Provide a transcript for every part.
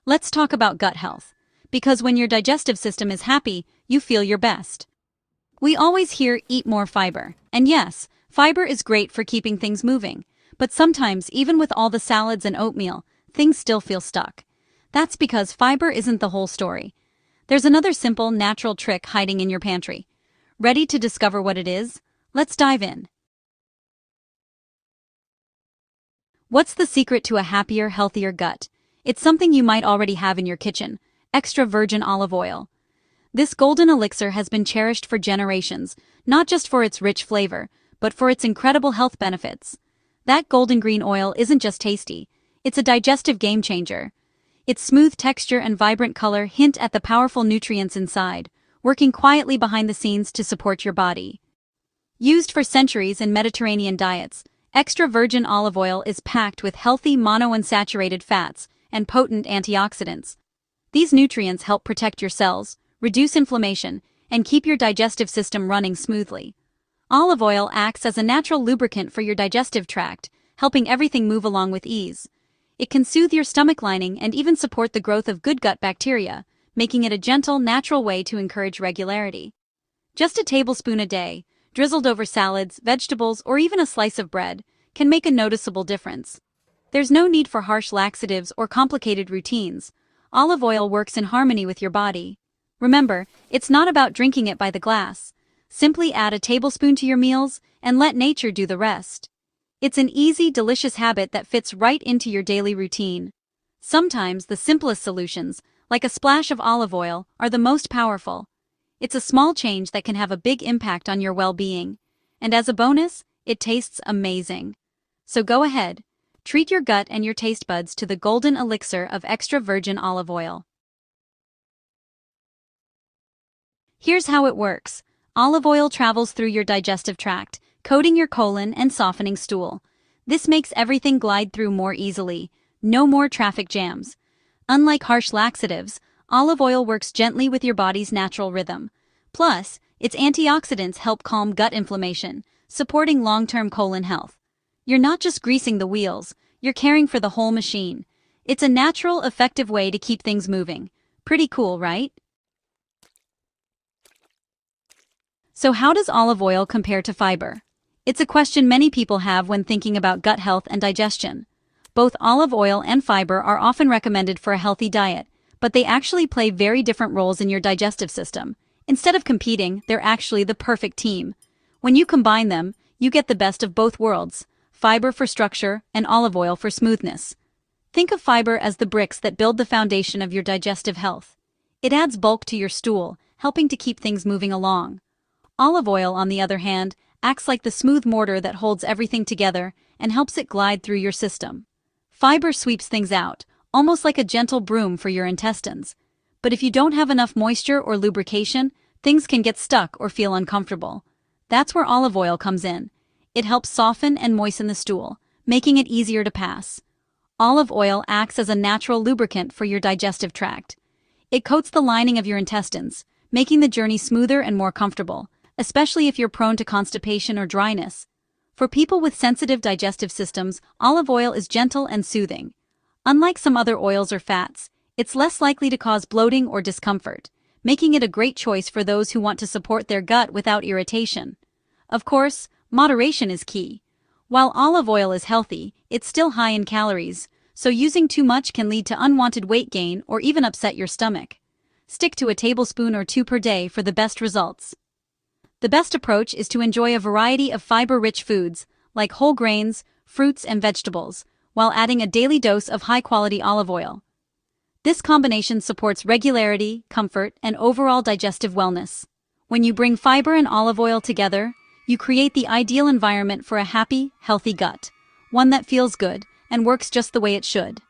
Let's talk about gut health. Because when your digestive system is happy, you feel your best. We always hear eat more fiber. And yes, fiber is great for keeping things moving. But sometimes, even with all the salads and oatmeal, things still feel stuck. That's because fiber isn't the whole story. There's another simple, natural trick hiding in your pantry. Ready to discover what it is? Let's dive in. What's the secret to a happier, healthier gut? It's something you might already have in your kitchen: extra virgin olive oil. This golden elixir has been cherished for generations, not just for its rich flavor, but for its incredible health benefits. That golden green oil isn't just tasty, it's a digestive game changer. Its smooth texture and vibrant color hint at the powerful nutrients inside, working quietly behind the scenes to support your body. Used for centuries in Mediterranean diets, extra virgin olive oil is packed with healthy monounsaturated fats and potent antioxidants. These nutrients help protect your cells, reduce inflammation, and keep your digestive system running smoothly. Olive oil acts as a natural lubricant for your digestive tract, helping everything move along with ease. It can soothe your stomach lining and even support the growth of good gut bacteria, making it a gentle, natural way to encourage regularity. Just a tablespoon a day, drizzled over salads, vegetables, or even a slice of bread, can make a noticeable difference. There's no need for harsh laxatives or complicated routines. Olive oil works in harmony with your body. Remember, it's not about drinking it by the glass. Simply add a tablespoon to your meals and let nature do the rest. It's an easy, delicious habit that fits right into your daily routine. Sometimes the simplest solutions, like a splash of olive oil, are the most powerful. It's a small change that can have a big impact on your well-being. And as a bonus, it tastes amazing. So go ahead, treat your gut and your taste buds to the golden elixir of extra virgin olive oil. Here's how it works. Olive oil travels through your digestive tract, coating your colon and softening stool. This makes everything glide through more easily. No more traffic jams. Unlike harsh laxatives, olive oil works gently with your body's natural rhythm. Plus, its antioxidants help calm gut inflammation, supporting long-term colon health. You're not just greasing the wheels, you're caring for the whole machine. It's a natural, effective way to keep things moving. Pretty cool, right? So how does olive oil compare to fiber? It's a question many people have when thinking about gut health and digestion. Both olive oil and fiber are often recommended for a healthy diet, but they actually play very different roles in your digestive system. Instead of competing, they're actually the perfect team. When you combine them, you get the best of both worlds: fiber for structure and olive oil for smoothness. Think of fiber as the bricks that build the foundation of your digestive health. It adds bulk to your stool, helping to keep things moving along. Olive oil, on the other hand, acts like the smooth mortar that holds everything together and helps it glide through your system. Fiber sweeps things out, almost like a gentle broom for your intestines. But if you don't have enough moisture or lubrication, things can get stuck or feel uncomfortable. That's where olive oil comes in. It helps soften and moisten the stool, making it easier to pass. Olive oil acts as a natural lubricant for your digestive tract. It coats the lining of your intestines, making the journey smoother and more comfortable, especially if you're prone to constipation or dryness. For people with sensitive digestive systems, olive oil is gentle and soothing. Unlike some other oils or fats, it's less likely to cause bloating or discomfort, making it a great choice for those who want to support their gut without irritation. Of course, moderation is key. While olive oil is healthy, it's still high in calories, so using too much can lead to unwanted weight gain or even upset your stomach. Stick to a tablespoon or two per day for the best results. The best approach is to enjoy a variety of fiber-rich foods, like whole grains, fruits, and vegetables, while adding a daily dose of high-quality olive oil. This combination supports regularity, comfort, and overall digestive wellness. When you bring fiber and olive oil together, you create the ideal environment for a happy, healthy gut, one that feels good and works just the way it should.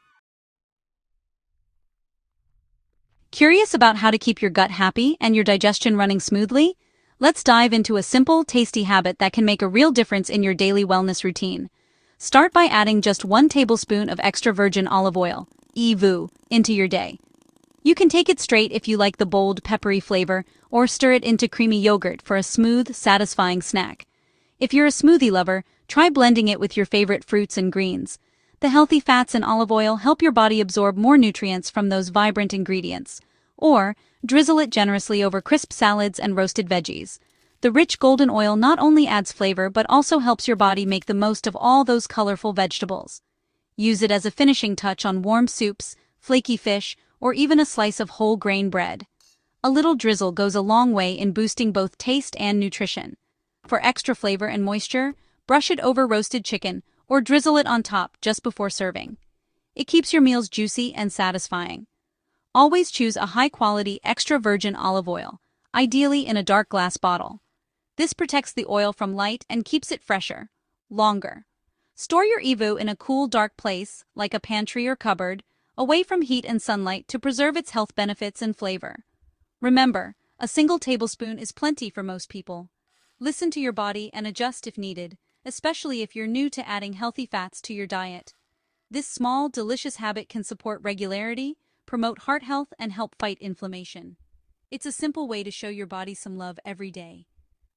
Curious about how to keep your gut happy and your digestion running smoothly? Let's dive into a simple, tasty habit that can make a real difference in your daily wellness routine. Start by adding just 1 tablespoon of extra virgin olive oil, EVU, into your day. You can take it straight if you like the bold, peppery flavor, or stir it into creamy yogurt for a smooth, satisfying snack. If you're a smoothie lover, try blending it with your favorite fruits and greens. The healthy fats in olive oil help your body absorb more nutrients from those vibrant ingredients. Or, drizzle it generously over crisp salads and roasted veggies. The rich golden oil not only adds flavor but also helps your body make the most of all those colorful vegetables. Use it as a finishing touch on warm soups, flaky fish, or even a slice of whole grain bread. A little drizzle goes a long way in boosting both taste and nutrition. For extra flavor and moisture, brush it over roasted chicken or drizzle it on top just before serving. It keeps your meals juicy and satisfying. Always choose a high-quality extra virgin olive oil, ideally in a dark glass bottle. This protects the oil from light and keeps it fresher, longer. Store your EVOO in a cool, dark place, like a pantry or cupboard, away from heat and sunlight to preserve its health benefits and flavor. Remember, a single tablespoon is plenty for most people. Listen to your body and adjust if needed, especially if you're new to adding healthy fats to your diet. This small, delicious habit can support regularity, promote heart health, and help fight inflammation. It's a simple way to show your body some love every day.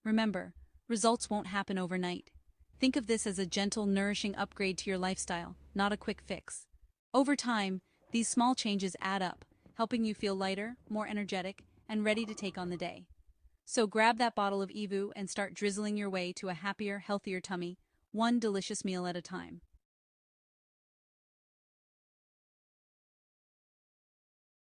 Remember, results won't happen overnight. Think of this as a gentle, nourishing upgrade to your lifestyle, not a quick fix. Over time, these small changes add up, helping you feel lighter, more energetic, and ready to take on the day. So grab that bottle of EVOO and start drizzling your way to a happier, healthier tummy, one delicious meal at a time.